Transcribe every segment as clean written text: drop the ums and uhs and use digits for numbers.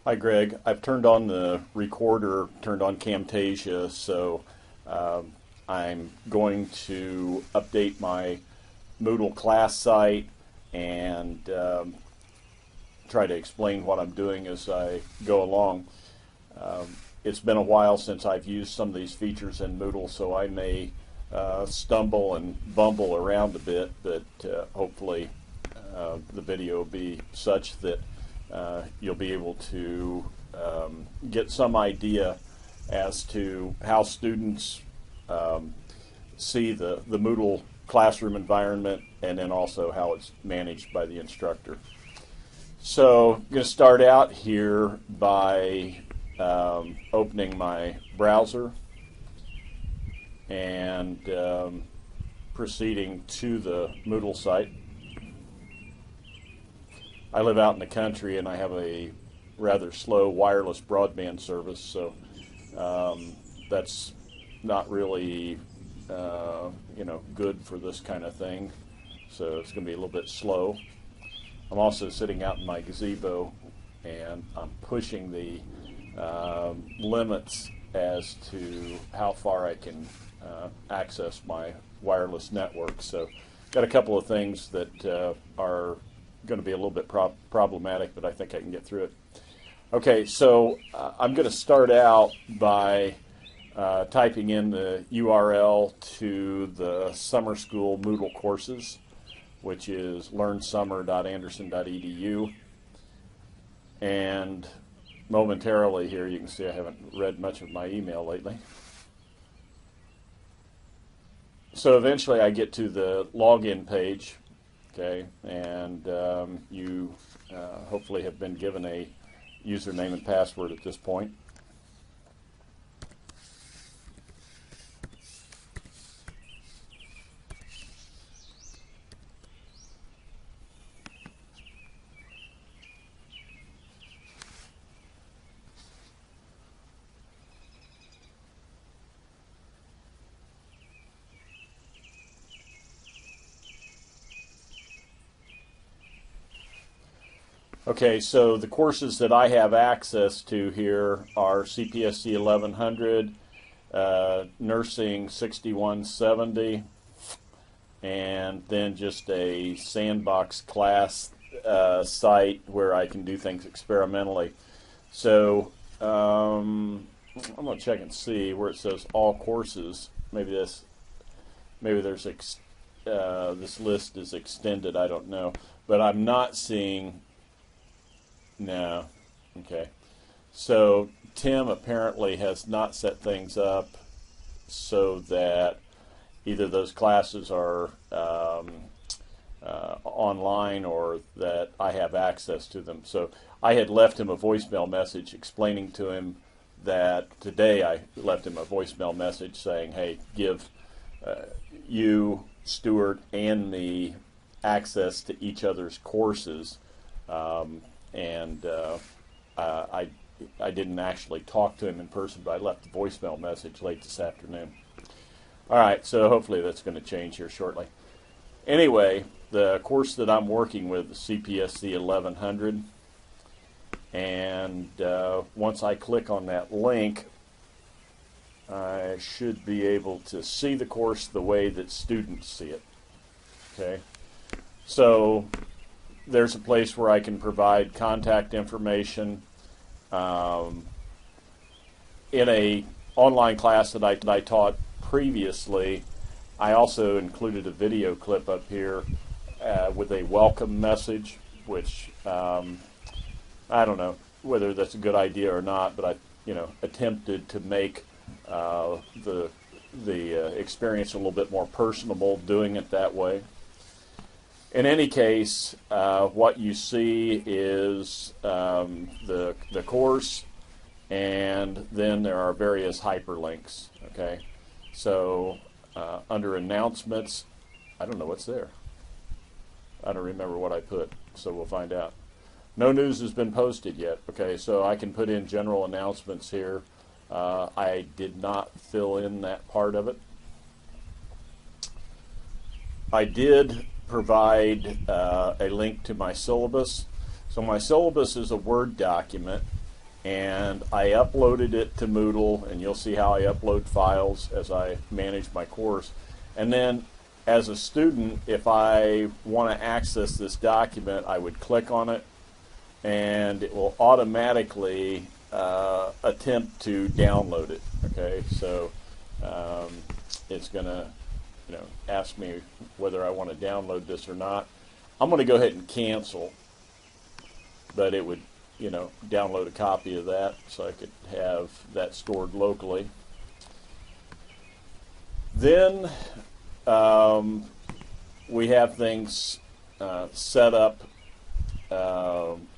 Hi Greg, I've turned on the recorder, turned on Camtasia, so I'm going to update my Moodle class site and try to explain what I'm doing as I go along. It's been a while since I've used some of these features in Moodle, so I may stumble and bumble around a bit, but hopefully the video will be such that you'll be able to get some idea as to how students see the Moodle classroom environment, and then also how it's managed by the instructor. So I'm going to start out here by opening my browser and proceeding to the Moodle site. I live out in the country and I have a rather slow wireless broadband service, so that's not really good for this kind of thing, so it's going to be a little bit slow. I'm also sitting out in my gazebo and I'm pushing the limits as to how far I can access my wireless network. So got a couple of things that are going to be a little bit problematic, but I think I can get through it. Okay, so I'm going to start out by typing in the URL to the summer school Moodle courses, which is learnsummer.anderson.edu. And momentarily here, you can see I haven't read much of my email lately. So eventually I get to the login page, okay, and you hopefully have been given a username and password at this point. Okay, so the courses that I have access to here are CPSC 1100, Nursing 6170, and then just a sandbox class site where I can do things experimentally. So I'm going to check and see where it says all courses. Maybe there's this list is extended. I don't know, but I'm not seeing. No. Okay. So Tim apparently has not set things up so that either those classes are online or that I have access to them. So I had left him a voicemail message explaining to him that today I left him a voicemail message saying, hey, give you, Stuart, and me access to each other's courses. And I didn't actually talk to him in person, but I left the voicemail message late this afternoon. All right, so hopefully that's going to change here shortly. Anyway, the course that I'm working with is CPSC 1100, and once I click on that link, I should be able to see the course the way that students see it. Okay, so there's a place where I can provide contact information. In a online class that I taught previously, I also included a video clip up here with a welcome message, which I don't know whether that's a good idea or not, but I attempted to make the experience a little bit more personable doing it that way. In any case, what you see is the course, and then there are various hyperlinks. Okay, so under announcements, I don't know what's there. I don't remember what I put, so we'll find out. No news has been posted yet. Okay, so I can put in general announcements here. I did not fill in that part of it. I did provide a link to my syllabus. So my syllabus is a Word document, and I uploaded it to Moodle, and you'll see how I upload files as I manage my course. And then as a student, if I want to access this document, I would click on it, and it will automatically attempt to download it. Okay, so it's going to ask me whether I want to download this or not. I'm going to go ahead and cancel, but it would download a copy of that so I could have that stored locally. Then we have things set up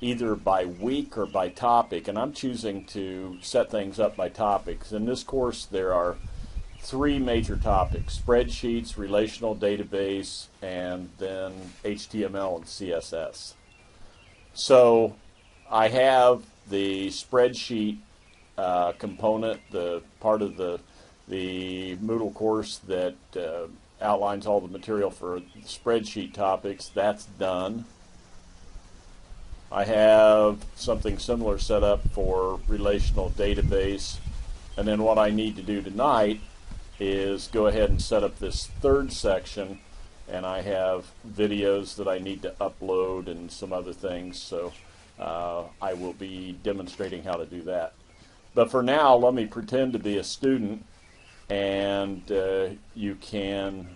either by week or by topic, and I'm choosing to set things up by topics. In this course there are 3 major topics: spreadsheets, relational database, and then HTML and CSS. So I have the spreadsheet component, the part of the Moodle course that outlines all the material for spreadsheet topics. That's done. I have something similar set up for relational database, and then what I need to do tonight is go ahead and set up this 3rd section, and I have videos that I need to upload and some other things, so I will be demonstrating how to do that. But for now, let me pretend to be a student, and you can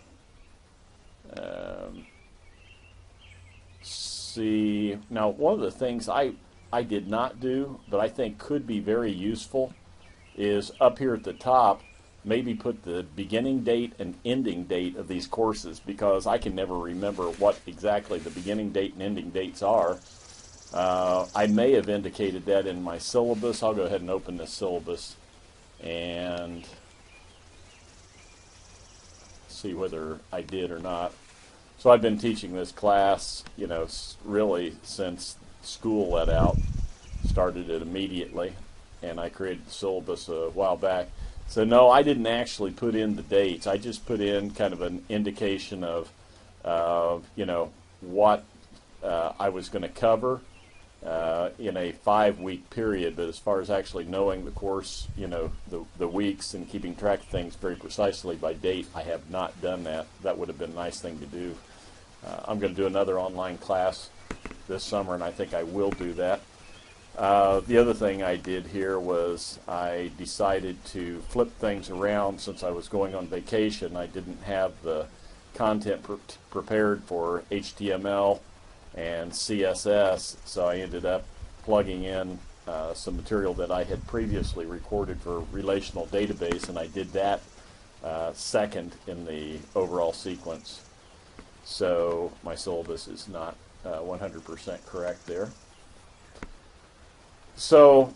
see. Now, one of the things I did not do, but I think could be very useful, is up here at the top, maybe put the beginning date and ending date of these courses, because I can never remember what exactly the beginning date and ending dates are. I may have indicated that in my syllabus. I'll go ahead and open this syllabus and see whether I did or not. So I've been teaching this class, really since school let out. Started it immediately, and I created the syllabus a while back. So no, I didn't actually put in the dates. I just put in kind of an indication of, what I was going to cover in a 5-week period. But as far as actually knowing the course, the weeks and keeping track of things very precisely by date, I have not done that. That would have been a nice thing to do. I'm going to do another online class this summer, and I think I will do that. The other thing I did here was I decided to flip things around. Since I was going on vacation, I didn't have the content prepared for HTML and CSS, so I ended up plugging in some material that I had previously recorded for relational database, and I did that second in the overall sequence. So my syllabus is not 100% correct there. So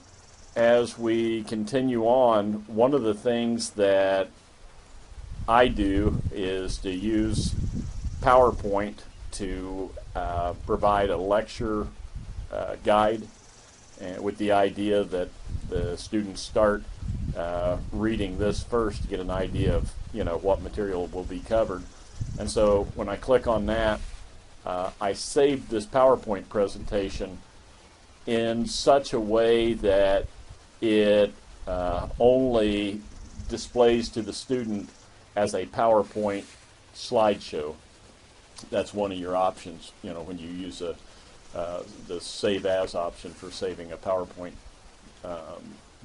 as we continue on, one of the things that I do is to use PowerPoint to provide a lecture guide, with the idea that the students start reading this first to get an idea of what material will be covered. And so when I click on that, I saved this PowerPoint presentation in such a way that it only displays to the student as a PowerPoint slideshow. That's one of your options, when you use the Save As option for saving a PowerPoint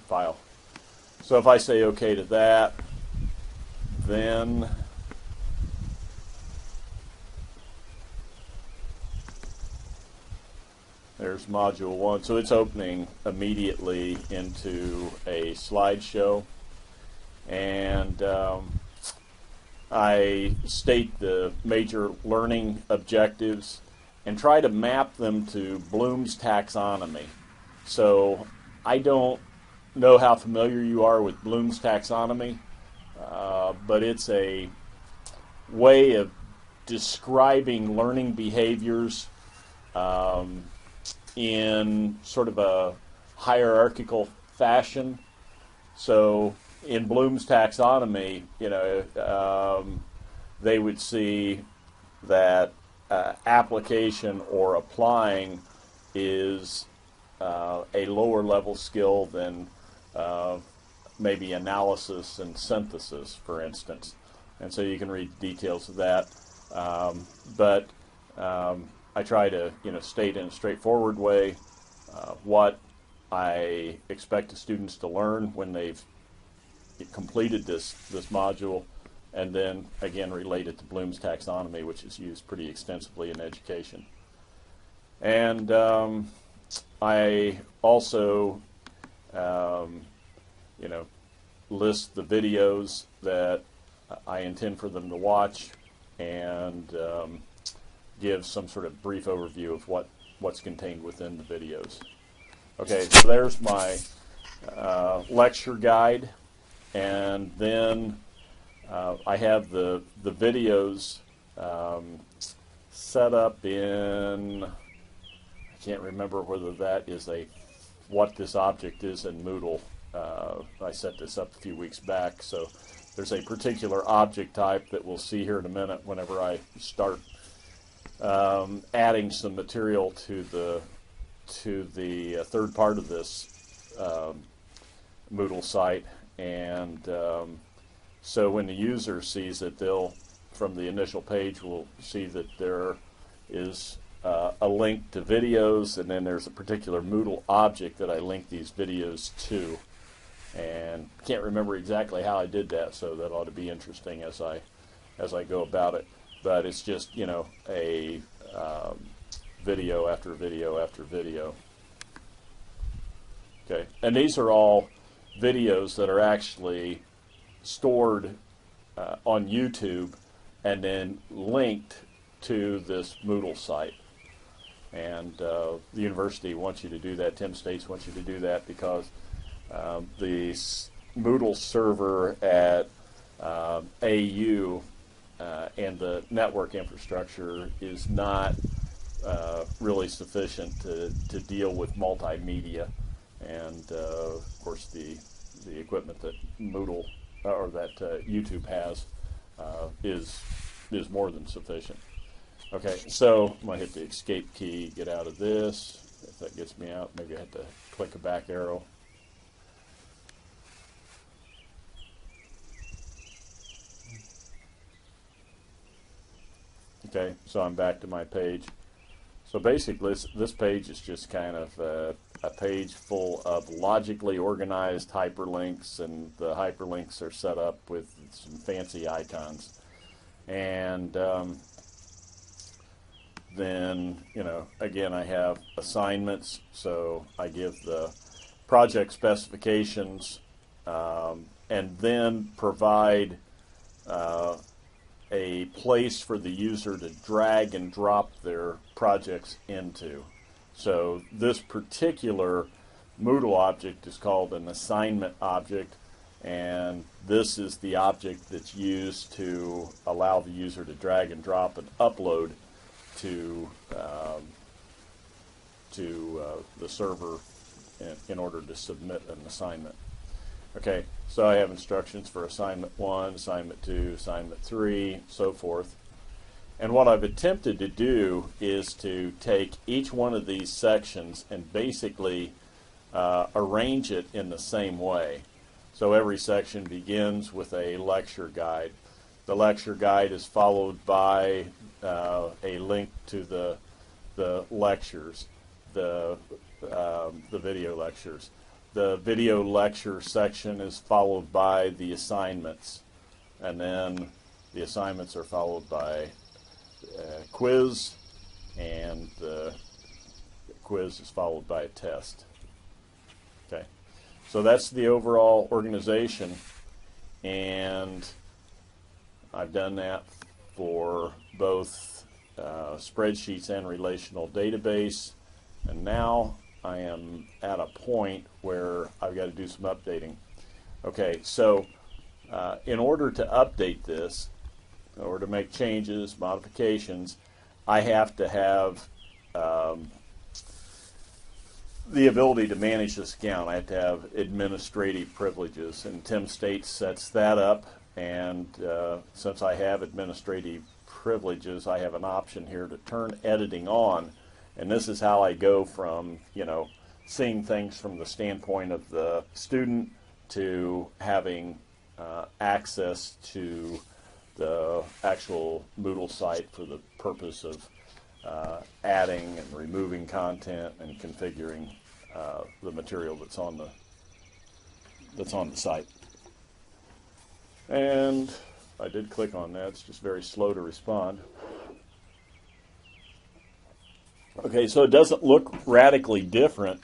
file. So if I say OK to that, then there's Module 1. So it's opening immediately into a slideshow. And I state the major learning objectives and try to map them to Bloom's taxonomy. So I don't know how familiar you are with Bloom's taxonomy, but it's a way of describing learning behaviors in sort of a hierarchical fashion. So in Bloom's taxonomy, they would see that application or applying is a lower level skill than maybe analysis and synthesis, for instance. And so you can read details of that. But I try to, state in a straightforward way what I expect the students to learn when they've completed this module, and then again relate it to Bloom's taxonomy, which is used pretty extensively in education. And I also, list the videos that I intend for them to watch, and give some sort of brief overview of what's contained within the videos. Okay, so there's my lecture guide, and then I have the videos set up in, I can't remember whether that is what this object is in Moodle. I set this up a few weeks back, so there's a particular object type that we'll see here in a minute whenever I start adding some material to the third part of this Moodle site. And so when the user sees it, they'll, from the initial page, will see that there is a link to videos, and then there's a particular Moodle object that I link these videos to. And can't remember exactly how I did that, so that ought to be interesting as I go about it. But it's just, a video after video after video. Okay, and these are all videos that are actually stored on YouTube and then linked to this Moodle site. And the university wants you to do that. Tim States wants you to do that because the Moodle server at AU and the network infrastructure is not really sufficient to deal with multimedia. And of course, the equipment that Moodle or that YouTube has is more than sufficient. Okay, so I'm going to hit the escape key, get out of this. If that gets me out, maybe I have to click a back arrow. Okay, so I'm back to my page. So basically, this page is just kind of a page full of logically organized hyperlinks, and the hyperlinks are set up with some fancy icons. And then, again, I have assignments, so I give the project specifications, and then provide a place for the user to drag and drop their projects into. So this particular Moodle object is called an assignment object, and this is the object that's used to allow the user to drag and drop and upload to the server in order to submit an assignment. Okay, so I have instructions for assignment 1, assignment 2, assignment 3, so forth. And what I've attempted to do is to take each one of these sections and basically arrange it in the same way. So every section begins with a lecture guide. The lecture guide is followed by a link to the lectures, the video lectures. The video lecture section is followed by the assignments, and then the assignments are followed by quiz, and the quiz is followed by a test. Okay, so that's the overall organization, and I've done that for both spreadsheets and relational database, and now I am at a point where I've got to do some updating. Okay, so in order to update this, or to make changes, modifications, I have to have the ability to manage this account. I have to have administrative privileges, and Tim States sets that up, and since I have administrative privileges, I have an option here to turn editing on. And this is how I go from, seeing things from the standpoint of the student to having access to the actual Moodle site for the purpose of adding and removing content and configuring the material that's on the site. And I did click on that. It's just very slow to respond. Okay, so it doesn't look radically different,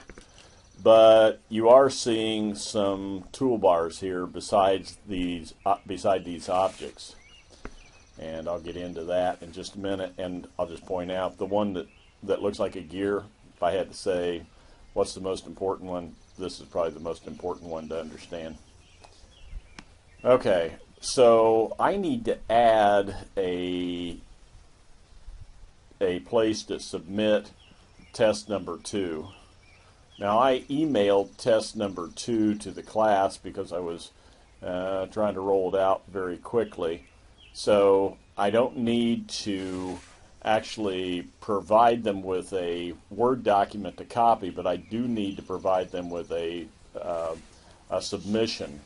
but you are seeing some toolbars here beside these objects. And I'll get into that in just a minute, and I'll just point out the one that looks like a gear. If I had to say what's the most important one, this is probably the most important one to understand. Okay, so I need to add a place to submit test number 2. Now I emailed test number 2 to the class because I was trying to roll it out very quickly. So I don't need to actually provide them with a Word document to copy, but I do need to provide them with a submission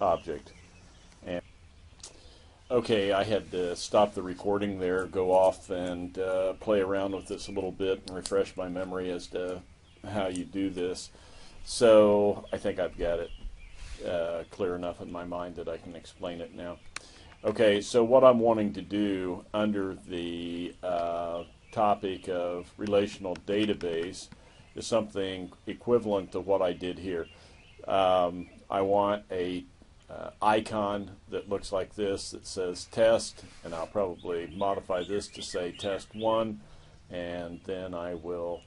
object. And okay, I had to stop the recording there, go off and play around with this a little bit and refresh my memory as to how you do this. So I think I've got it clear enough in my mind that I can explain it now. Okay, so what I'm wanting to do under the topic of relational database is something equivalent to what I did here. I want a icon that looks like this that says test, and I'll probably modify this to say test 1, and then I will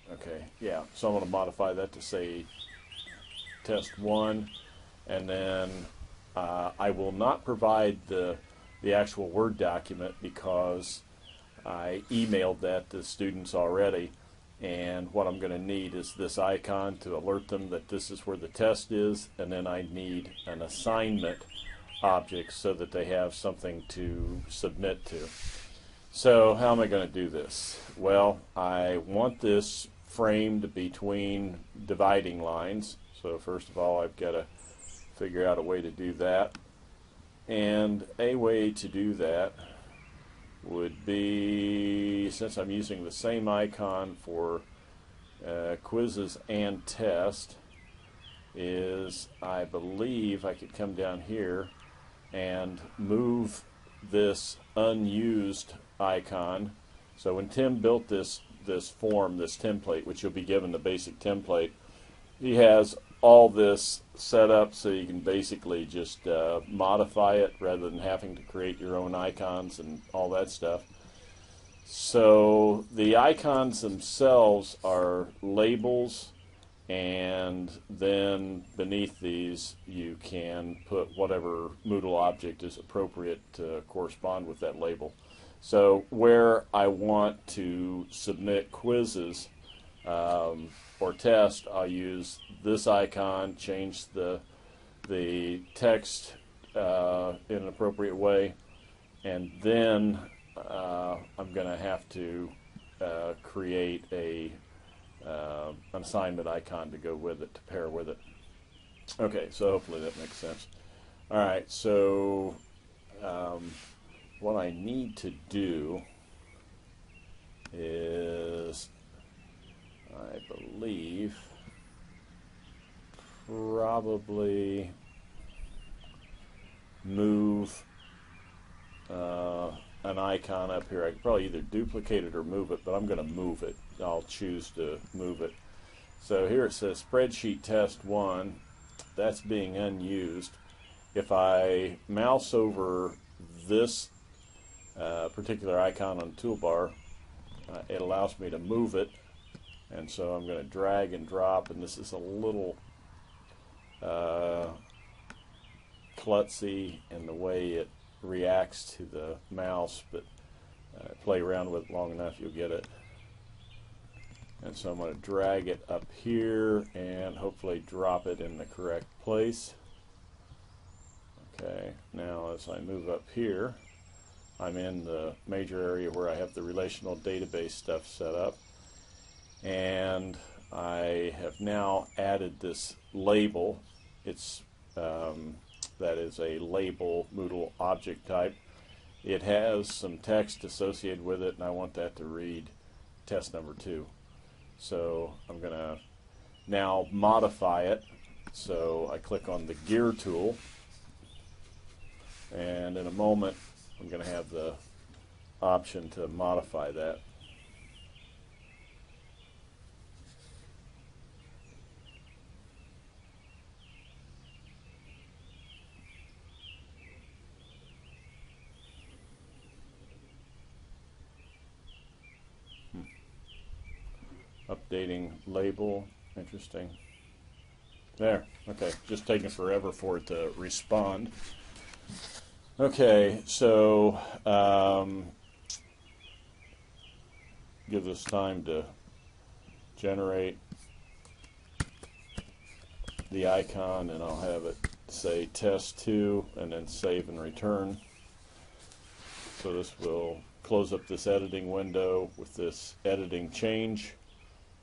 okay, yeah, so I'm going to modify that to say test 1, and then I will not provide the actual Word document because I emailed that to students already, and what I'm going to need is this icon to alert them that this is where the test is, and then I need an assignment object so that they have something to submit to. So how am I going to do this? Well, I want this framed between dividing lines. So first of all, I've got to figure out a way to do that. And a way to do that would be, since I'm using the same icon for quizzes and test, is I believe I could come down here and move this unused icon. So when Tim built this form, this template, which you'll be given the basic template, he has all this set up so you can basically just modify it rather than having to create your own icons and all that stuff. So the icons themselves are labels, and then beneath these you can put whatever Moodle object is appropriate to correspond with that label. So where I want to submit quizzes or test, I'll use this icon, change the text in an appropriate way, and then I'm going to have to create an assignment icon to go with it, to pair with it. Okay, so hopefully that makes sense. All right, so what I need to do is, I believe, probably move an icon up here. I could probably either duplicate it or move it, but I'm going to move it. I'll choose to move it. So here it says spreadsheet test 1. That's being unused. If I mouse over this particular icon on the toolbar, it allows me to move it, and so I'm going to drag and drop, and this is a little klutzy in the way it reacts to the mouse, but play around with it long enough, you'll get it. And so I'm going to drag it up here and hopefully drop it in the correct place. Okay, now as I move up here, I'm in the major area where I have the relational database stuff set up. And I have now added this label. It's that is a label Moodle object type. It has some text associated with it, and I want that to read test number 2. So I'm going to now modify it. So I click on the gear tool, and in a moment I'm going to have the option to modify that. Updating label, interesting. There, okay, just taking forever for it to respond. Okay, so give this time to generate the icon, and I'll have it say test 2 and then save and return. So this will close up this editing window with this editing change,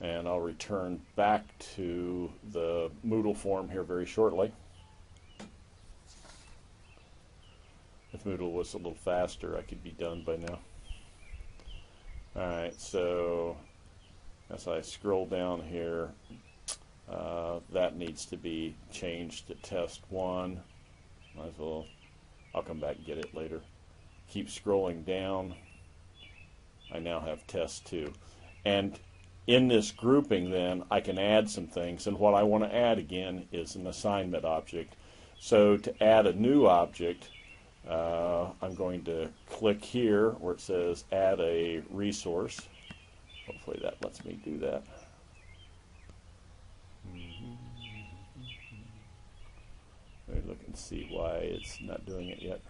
and I'll return back to the Moodle form here very shortly. If Moodle was a little faster, I could be done by now. Alright, so as I scroll down here, that needs to be changed to test 1. Might as well, I'll come back and get it later. Keep scrolling down. I now have test 2. And in this grouping then, I can add some things, and what I want to add again is an assignment object. So to add a new object, I'm going to click here where it says add a resource. Hopefully that lets me do that. Let me look and see why it's not doing it yet.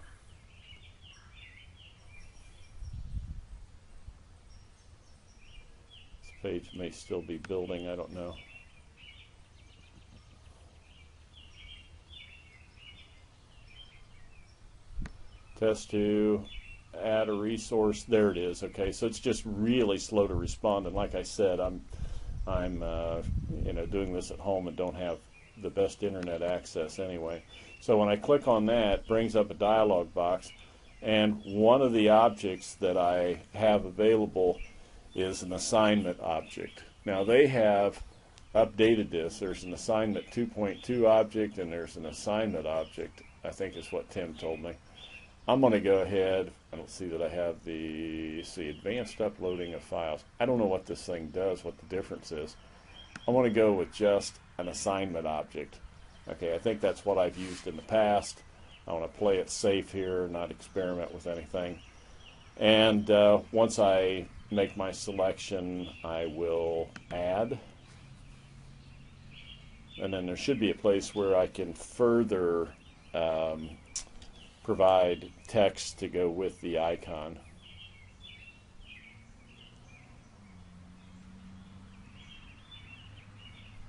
Page may still be building, I don't know. Test 2, add a resource. There it is. Okay, so it's just really slow to respond, and like I said, I'm doing this at home and don't have the best internet access anyway. So when I click on that, it brings up a dialog box, and one of the objects that I have available is an assignment object. Now they have updated this. There's an assignment 2.2 object and there's an assignment object, I think is what Tim told me. I'm going to go ahead, I don't see that I have the advanced uploading of files. I don't know what this thing does, what the difference is. I want to go with just an assignment object. Okay, I think that's what I've used in the past. I want to play it safe here, not experiment with anything. And once I make my selection, I will add. And then there should be a place where I can further provide text to go with the icon.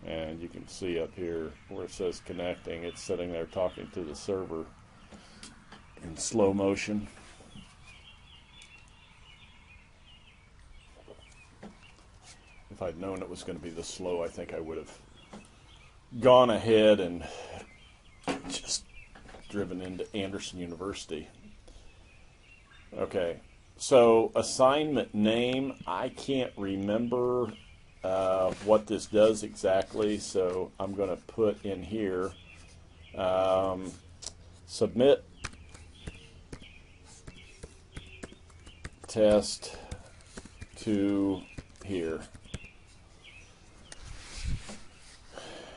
And you can see up here where it says connecting, it's sitting there talking to the server in slow motion. If I'd known it was going to be this slow, I think I would have gone ahead and just driven into Anderson University. Okay, so assignment name, I can't remember what this does exactly, so I'm going to put in here submit test to here.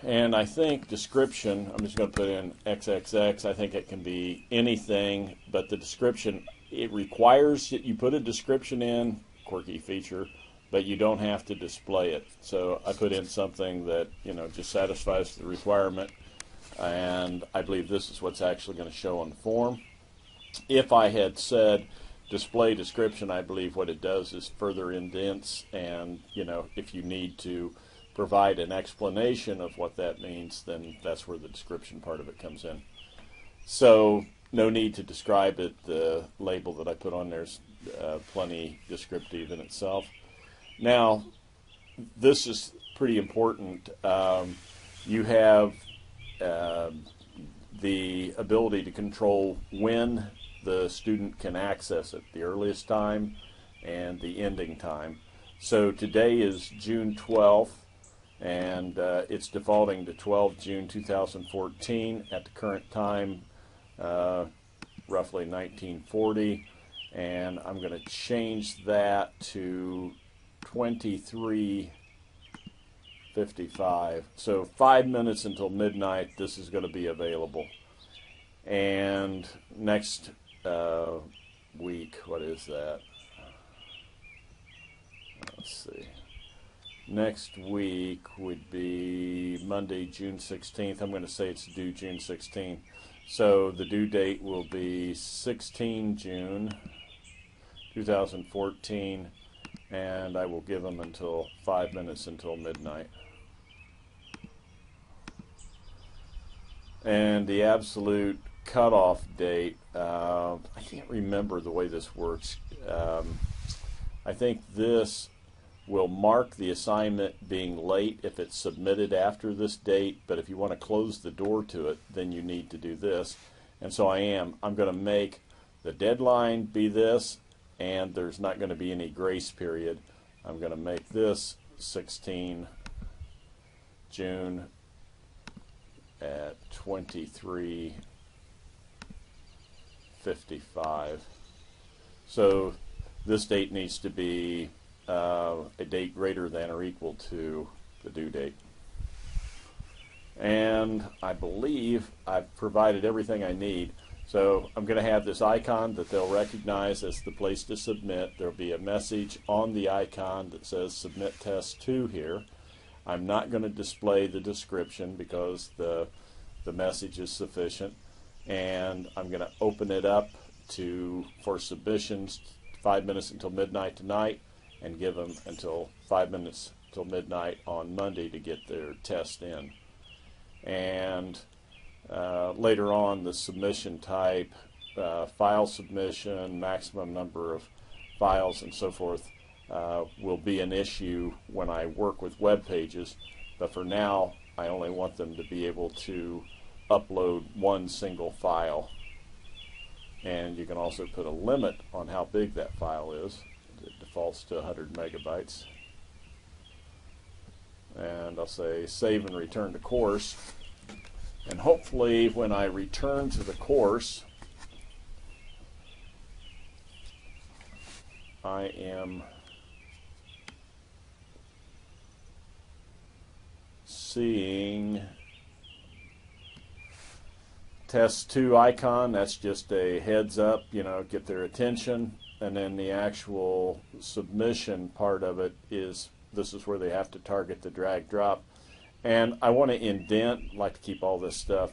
And I think description, I'm just going to put in XXX. I think it can be anything, but the description, it requires that you put a description in, quirky feature, but you don't have to display it. So I put in something that, just satisfies the requirement, and I believe this is what's actually going to show on the form. If I had said display description, I believe what it does is further indents, and if you need to provide an explanation of what that means, then that's where the description part of it comes in. So no need to describe it. The label that I put on there is plenty descriptive in itself. Now, this is pretty important. You have the ability to control when the student can access it, the earliest time and the ending time. So today is June 12th, and it's defaulting to 12 June 2014 at the current time, roughly 1940, and I'm going to change that to 23:55. So 5 minutes until midnight this is going to be available. And next week, what is that? Let's see. Next week would be Monday, June 16th. I'm going to say it's due June 16th. So the due date will be 16 June 2014, and I will give them until 5 minutes until midnight. And the absolute cutoff date, I can't remember the way this works. I think this will mark the assignment being late if it's submitted after this date, but if you want to close the door to it, then you need to do this. And so I'm going to make the deadline be this, and there's not going to be any grace period. I'm going to make this 16 June at 23:55. So this date needs to be a date greater than or equal to the due date. And I believe I've provided everything I need. So I'm going to have this icon that they'll recognize as the place to submit. There'll be a message on the icon that says Submit Test 2 here. I'm not going to display the description because the message is sufficient. And I'm going to open it up for submissions 5 minutes until midnight tonight, and give them until 5 minutes till midnight on Monday to get their test in. And later on, the submission type, file submission, maximum number of files, and so forth will be an issue when I work with web pages. But for now, I only want them to be able to upload one single file. And you can also put a limit on how big that file is. It defaults to 100 megabytes. And I'll say save and return to course. And hopefully when I return to the course, I am seeing test 2 icon. That's just a heads up, get their attention. And then the actual submission part of it is, this is where they have to target the drag drop. And I want to indent, like to keep all this stuff,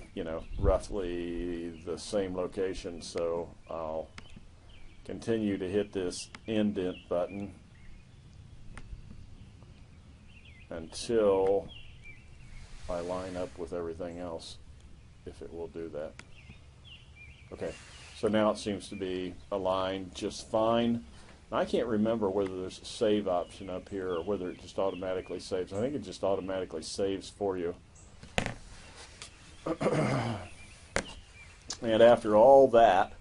roughly the same location. So I'll continue to hit this indent button until I line up with everything else, if it will do that. Okay, so now it seems to be aligned just fine. I can't remember whether there's a save option up here or whether it just automatically saves. I think it just automatically saves for you. And after all that,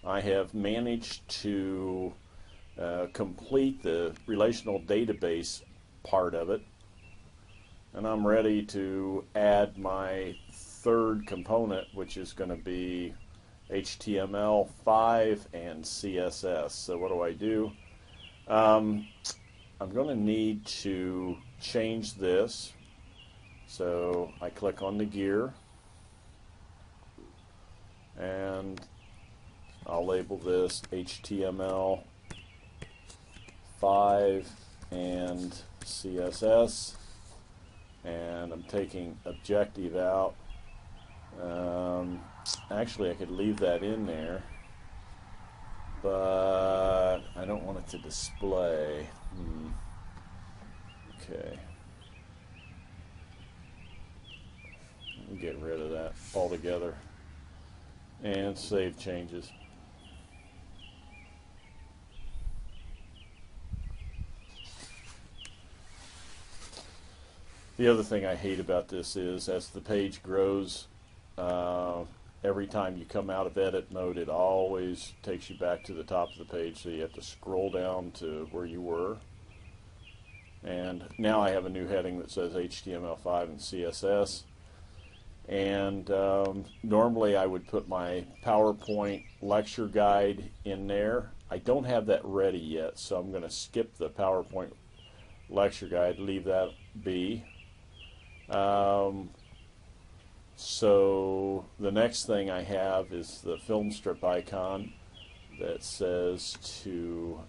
I have managed to complete the relational database part of it. And I'm ready to add my third component, which is going to be HTML5 and CSS. So what do? I'm going to need to change this. So I click on the gear, and I'll label this HTML5 and CSS, and I'm taking objective out. Actually, I could leave that in there, but I don't want it to display. Okay. Get rid of that altogether. and save changes. The other thing I hate about this is as the page grows, every time you come out of edit mode, it always takes you back to the top of the page, so you have to scroll down to where you were. And now I have a new heading that says HTML5 and CSS. And normally I would put my PowerPoint lecture guide in there. I don't have that ready yet, so I'm going to skip the PowerPoint lecture guide, leave that be. So the next thing I have is the film strip icon that says to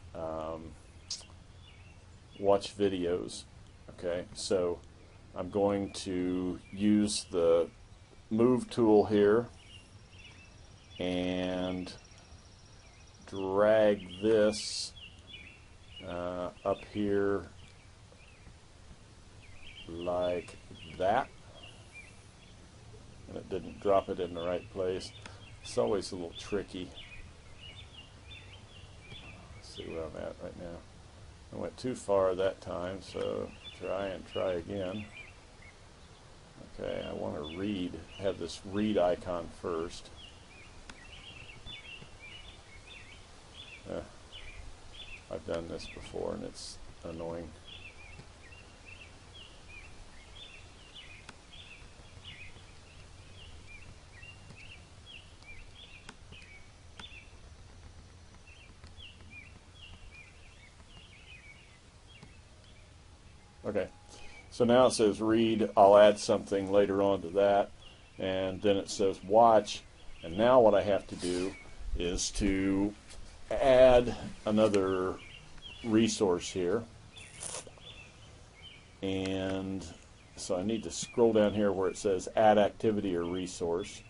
watch videos. Okay, so I'm going to use the move tool here and drag this up here like that. And it didn't drop it in the right place. It's always a little tricky. Let's see where I'm at right now. I went too far that time, so try again. Okay, I want to have this read icon first. I've done this before and it's annoying. Okay, so now it says read. I'll add something later on to that, and then it says watch. And now what I have to do is to add another resource here. And so I need to scroll down here where it says add activity or resource.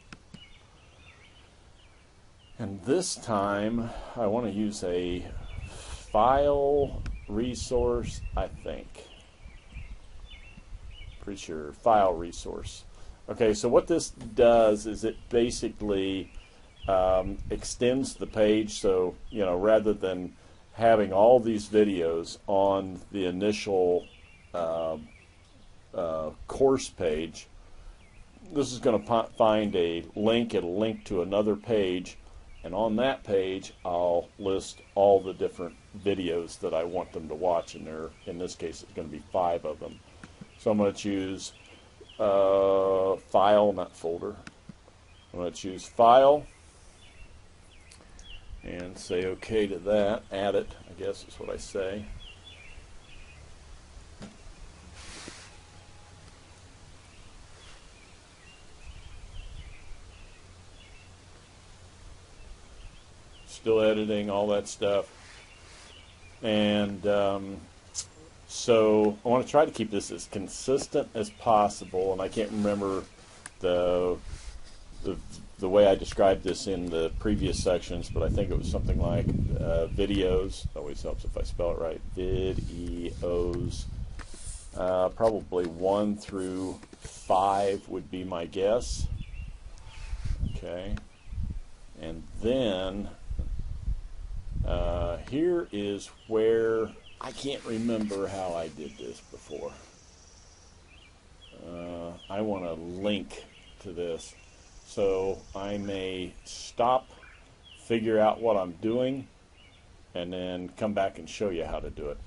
And this time I want to use a file resource, I think. Pretty sure, file resource. Okay, so what this does is it basically extends the page, so rather than having all these videos on the initial course page, this is going to find a link. It'll link to another page, and on that page I'll list all the different videos that I want them to watch, and in this case it's going to be 5 of them. So I'm going to choose file, not folder. I'm going to choose file and say OK to that. Add it, I guess is what I say. Still editing, all that stuff. And so I want to try to keep this as consistent as possible, and I can't remember the way I described this in the previous sections, but I think it was something like videos. It always helps if I spell it right. Videos. Probably 1 through 5 would be my guess. Okay. And then here is where I can't remember how I did this before. I want to link to this. So I may stop, figure out what I'm doing, and then come back and show you how to do it.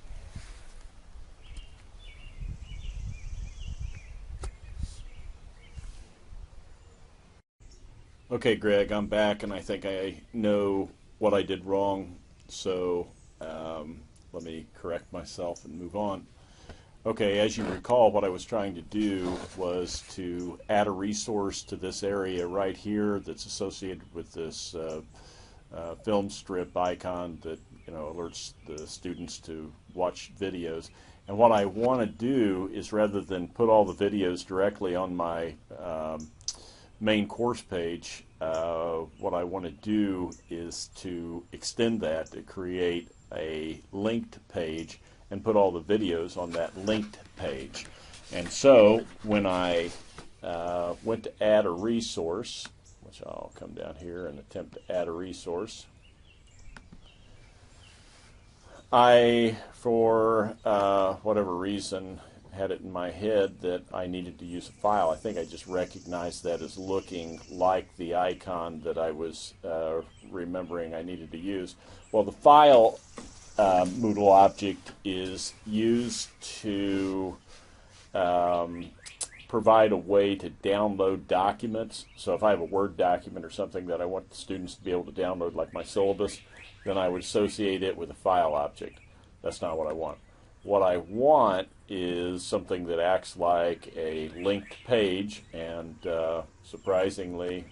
Okay, Greg, I'm back, and I think I know what I did wrong, so let me correct myself and move on. Okay, as you recall, what I was trying to do was to add a resource to this area right here that's associated with this film strip icon that alerts the students to watch videos. And what I want to do is, rather than put all the videos directly on my main course page, what I want to do is to extend that to create a linked page and put all the videos on that linked page. And so when I went to add a resource, which I'll come down here and attempt to add a resource. I, for whatever reason, had it in my head that I needed to use a file. I think I just recognized that as looking like the icon that I was remembering I needed to use. Well, the file Moodle object is used to provide a way to download documents. So if I have a Word document or something that I want the students to be able to download, like my syllabus, then I would associate it with a file object. That's not what I want. What I want is something that acts like a linked page, and surprisingly,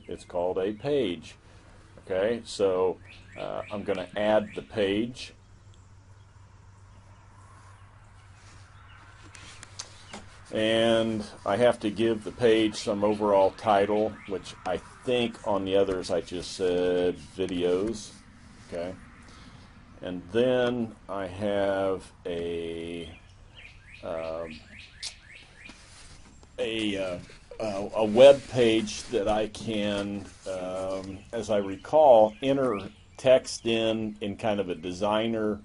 it's called a page. Okay, so I'm going to add the page. And I have to give the page some overall title, which I think on the others I just said videos. Okay. And then I have a web page that I can, as I recall, enter text in kind of a designer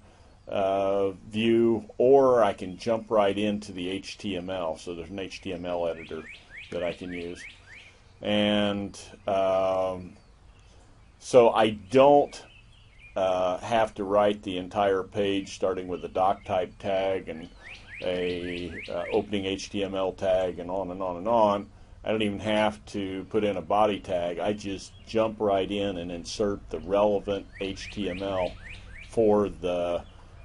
view, or I can jump right into the HTML. So there's an HTML editor that I can use. And so I don't have to write the entire page starting with a doc type tag and a opening HTML tag and on and on and on. I don't even have to put in a body tag. I just jump right in and insert the relevant HTML for the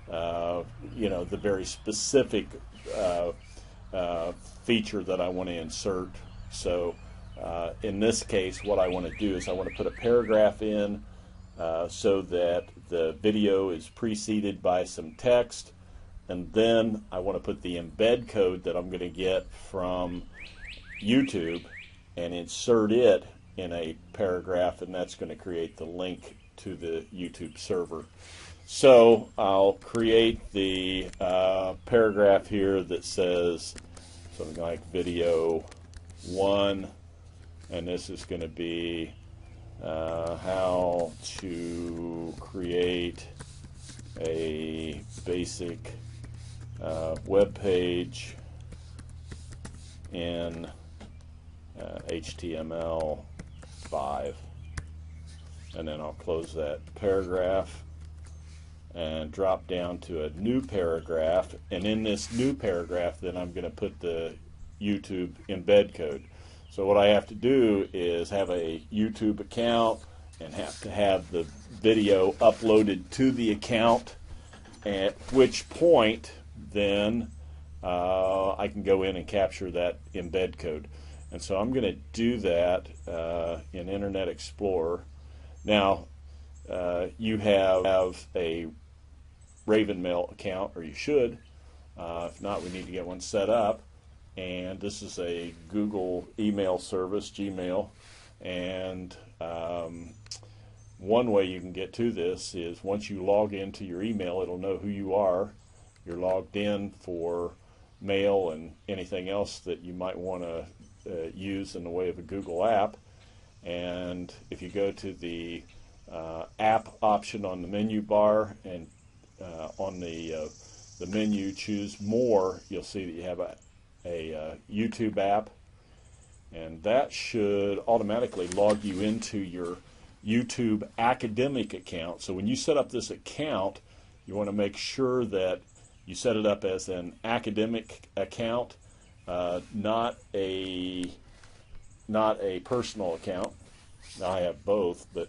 the very specific feature that I want to insert. So in this case, what I want to do is I want to put a paragraph in so that the video is preceded by some text, and then I want to put the embed code that I'm going to get from YouTube and insert it in a paragraph, and that's going to create the link to the YouTube server. So I'll create the paragraph here that says something like video 1, and this is going to be how to create a basic web page in HTML5. And then I'll close that paragraph and drop down to a new paragraph, and in this new paragraph then I'm going to put the YouTube embed code. So what I have to do is have a YouTube account and have to have the video uploaded to the account, at which point then I can go in and capture that embed code. And so I'm going to do that in Internet Explorer. Now you have a Raven Mail account, or you should. If not, we need to get one set up. And this is a Google email service, Gmail. And one way you can get to this is once you log into your email, it'll know who you are. You're logged in for mail and anything else that you might want to use in the way of a Google app. And if you go to the app option on the menu bar and on the menu choose more, you'll see that you have a YouTube app, and that should automatically log you into your YouTube academic account. So when you set up this account, you want to make sure that you set it up as an academic account, not a personal account. Now I have both, but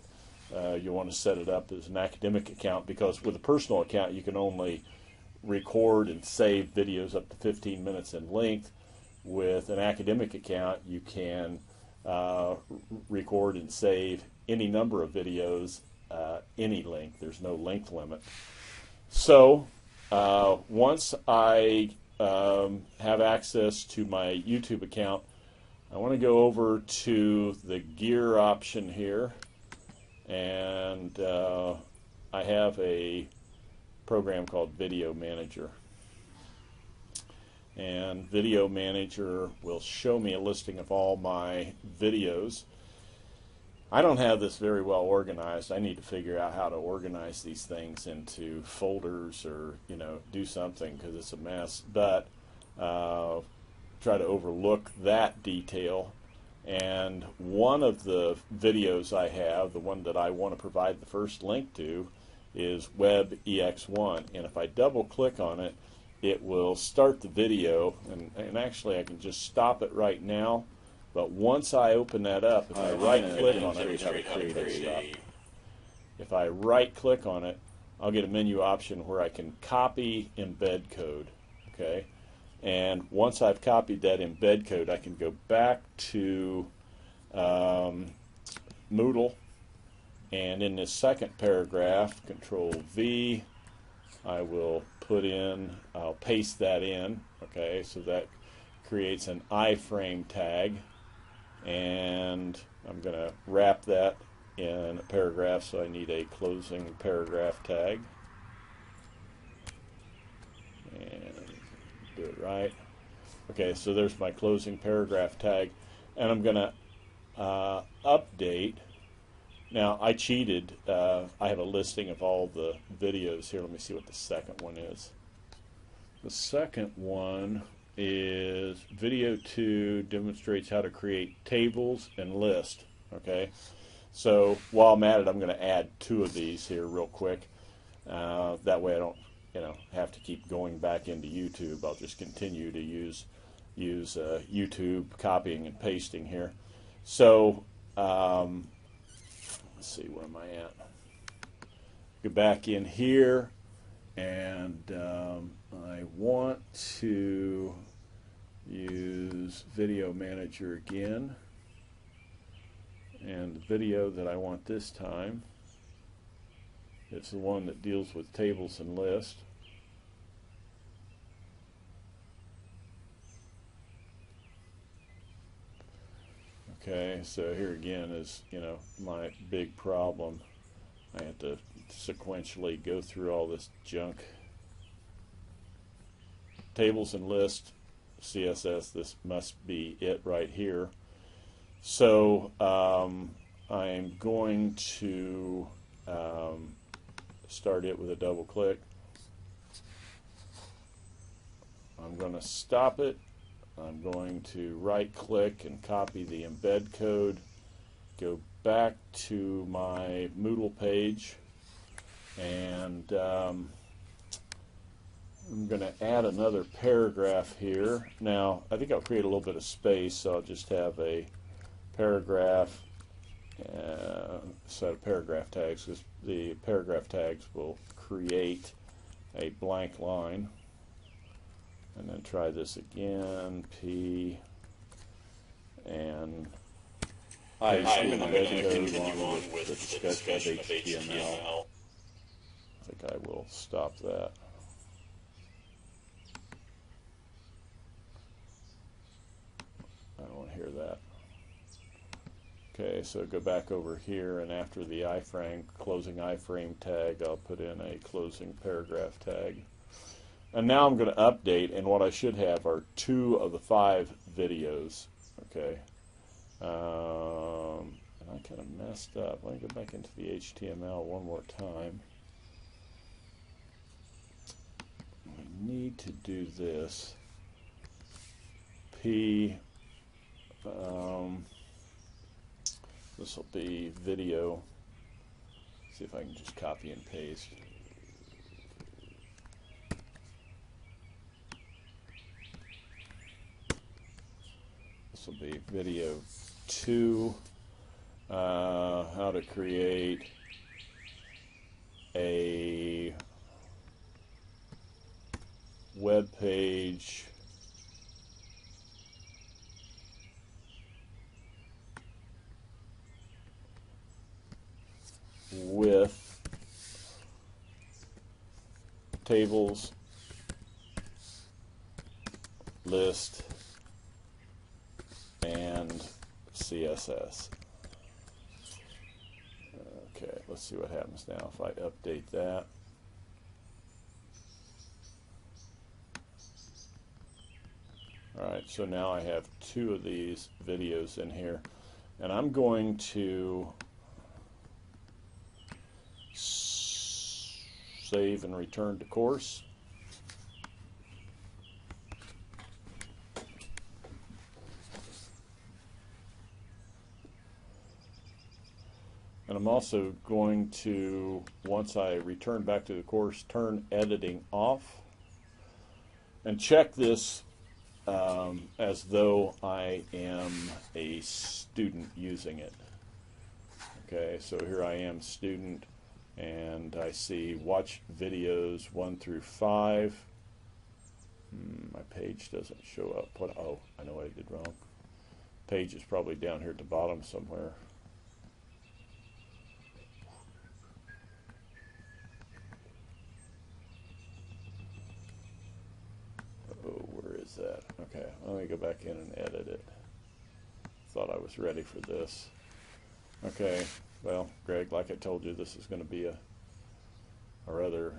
you want to set it up as an academic account, because with a personal account you can only record and save videos up to 15 minutes in length. With an academic account, you can record and save any number of videos, any length. There's no length limit. So once I have access to my YouTube account, I want to go over to the gear option here, and I have a program called Video Manager. and Video Manager will show me a listing of all my videos. I don't have this very well organized. I need to figure out how to organize these things into folders, or do something, because it's a mess. But try to overlook that detail. And one of the videos I have, the one that I want to provide the first link to, is WebEx1. And if I double click on it, it will start the video. And actually I can just stop it right now. But once I open that up, if I right click on it, if I right click on it, I'll get a menu option where I can copy embed code. Okay. And once I've copied that embed code, I can go back to Moodle, and in this second paragraph, Control V, I'll paste that in. Okay, so that creates an iframe tag, and I'm going to wrap that in a paragraph, so I need a closing paragraph tag. And do it right. Okay, so there's my closing paragraph tag, and I'm going to update. Now I cheated. I have a listing of all the videos here. Let me see what the second one is. The second one is video 2 demonstrates how to create tables and lists. Okay, so while I'm at it, I'm going to add 2 of these here real quick. That way I don't have to keep going back into YouTube. I'll just continue to use YouTube copying and pasting here. So let's see, where am I at? Go back in here, and I want to use Video Manager again, and the video that I want this time, it's the one that deals with tables and lists. Okay, so here again is, my big problem. I have to sequentially go through all this junk. Tables and lists, CSS, this must be it right here. So I'm going to start it with a double click. I'm going to stop it. I'm going to right click and copy the embed code, go back to my Moodle page, and I'm going to add another paragraph here. Now I think I'll create a little bit of space, so I'll just have a paragraph, set of paragraph tags, because the paragraph tags will create a blank line. And then try this again, P, and I'm going to continue on with the discussion of HTML. I think I will stop that. I don't want to hear that. Okay, so go back over here, and after the iframe, closing iframe tag, I'll put in a closing paragraph tag. And now I'm going to update, and what I should have are 2 of the 5 videos. Okay. And I kind of messed up. Let me go back into the HTML one more time. We need to do this. P, this will be video. See if I can just copy and paste. This will be video 2, how to create a web page with tables, list, and CSS. Okay, let's see what happens now if I update that. So now I have 2 of these videos in here, and I'm going to save and return to course. And I'm also going to, once I return back to the course, turn editing off and check this as though I am a student using it. Okay, so here I am, student, and I see watch videos 1 through 5. My page doesn't show up. Oh, I know what I did wrong. Page is probably down here at the bottom somewhere. Oh, where is that? Okay, let me go back in and edit it. Thought I was ready for this. Okay, well, Greg, like I told you, this is going to be a rather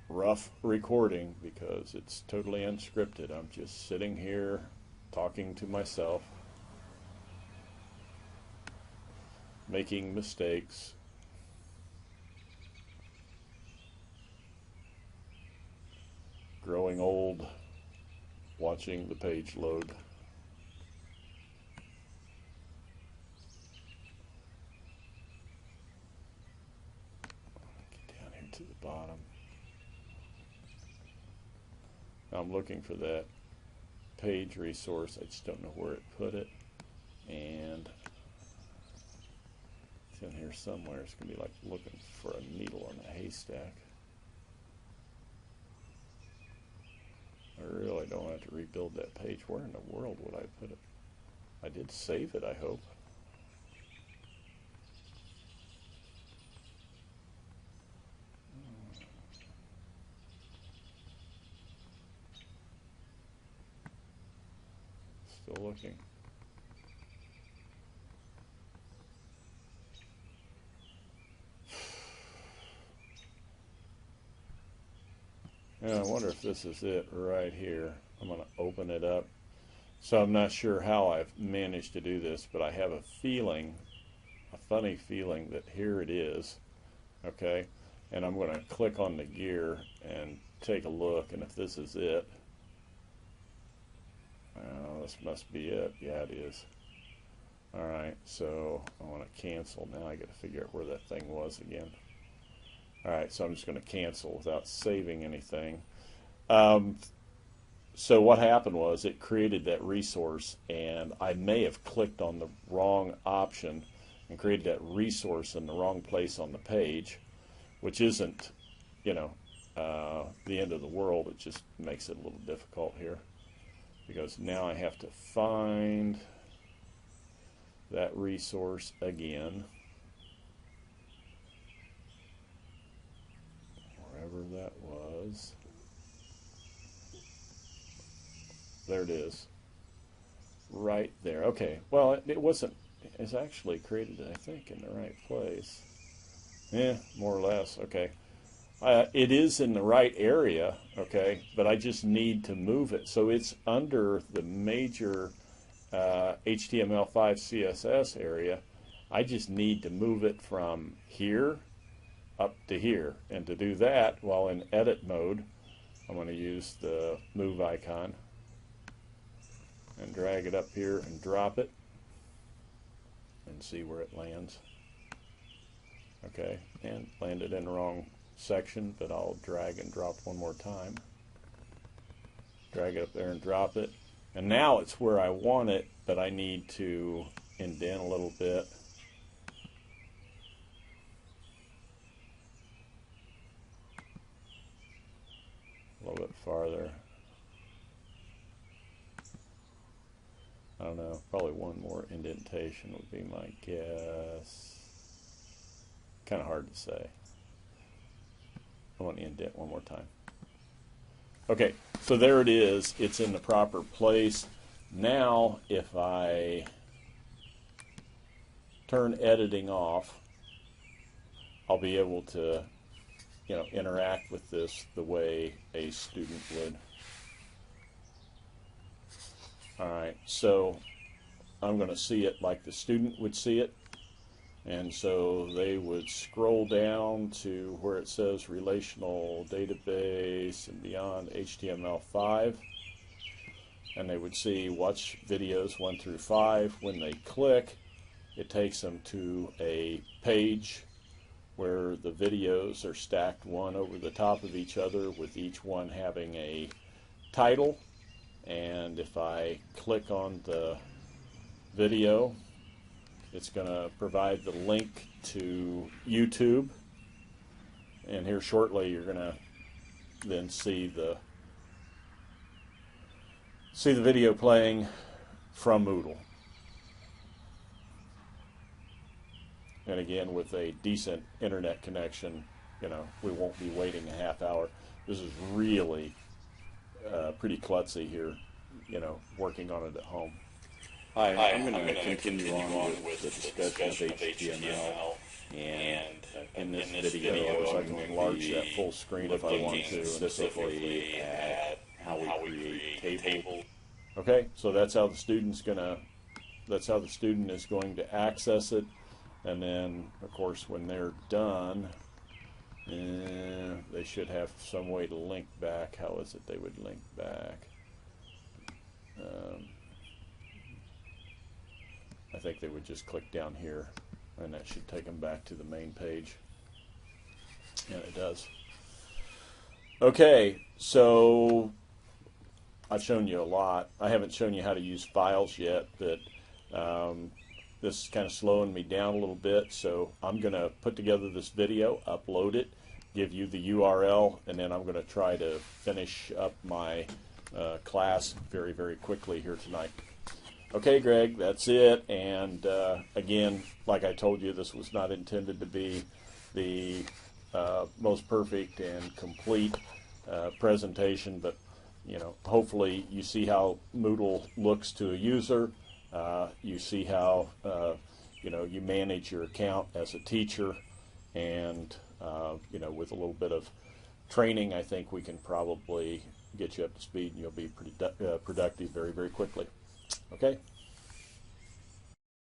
rough recording because it's totally unscripted. I'm just sitting here talking to myself, making mistakes, growing old, watching the page load. Get down here to the bottom. I'm looking for that page resource. I just don't know where it put it. And it's in here somewhere. It's going to be like looking for a needle in a haystack. I really don't have to rebuild that page. Where in the world would I put it? I did save it, I hope. Still looking. Yeah, I wonder if this is it right here. I'm going to open it up. So I'm not sure how I've managed to do this, but I have a feeling, a funny feeling that here it is. Okay, and I'm going to click on the gear and take a look, and if this is it, this must be it. Yeah, it is. Alright, so I want to cancel. Now I got to figure out where that thing was again. Alright, so I'm just going to cancel without saving anything. So what happened was it created that resource, and I may have clicked on the wrong option and created that resource in the wrong place on the page, which isn't, you know, the end of the world. It just makes it a little difficult here, because now I have to find that resource again, wherever that was. There it is, right there. Okay, well, it wasn't, it's actually created, I think, in the right place. Yeah, more or less. Okay, it is in the right area, okay, but I just need to move it. So it's under the major HTML5 CSS area. I just need to move it from here up to here. And to do that, while in edit mode, I'm going to use the move icon and drag it up here and drop it and see where it lands. Okay, and landed in the wrong section, but I'll drag and drop one more time. Drag it up there and drop it. And now it's where I want it, but I need to indent a little bit. A little bit farther. I don't know, probably one more indentation would be my guess. Kind of hard to say. I want to indent one more time. Okay, so there it is. It's in the proper place. Now, if I turn editing off, I'll be able to, you know, interact with this the way a student would. All right, so I'm going to see it like the student would see it. And so they would scroll down to where it says relational database and beyond HTML5. And they would see watch videos 1 through 5. When they click, it takes them to a page where the videos are stacked one over the top of each other, with each one having a title. And if I click on the video, it's going to provide the link to YouTube, and here shortly you're going to then see the video playing from Moodle. And again, with a decent internet connection, you know, we won't be waiting a half hour. This is really pretty klutzy here, you know, working on it at home. Hi, I'm going to continue on with the discussion of HTML, and in this video I can enlarge that full screen if I want to, specifically at how we create tables. Okay, so that's how the student is going to access it, and then of course when they're done, they should have some way to link back. How is it they would link back? I think they would just click down here, and that should take them back to the main page. And it does. Okay, so I've shown you a lot. I haven't shown you how to use files yet, but this is kind of slowing me down a little bit, so I'm going to put together this video, upload it, give you the URL, and then I'm going to try to finish up my class very, very quickly here tonight. Okay, Greg, that's it. And again, like I told you, this was not intended to be the most perfect and complete presentation, but you know, hopefully you see how Moodle looks to a user. You see how you know, you manage your account as a teacher, and you know, with a little bit of training, I think we can probably get you up to speed, and you'll be pretty productive very, very quickly. Okay?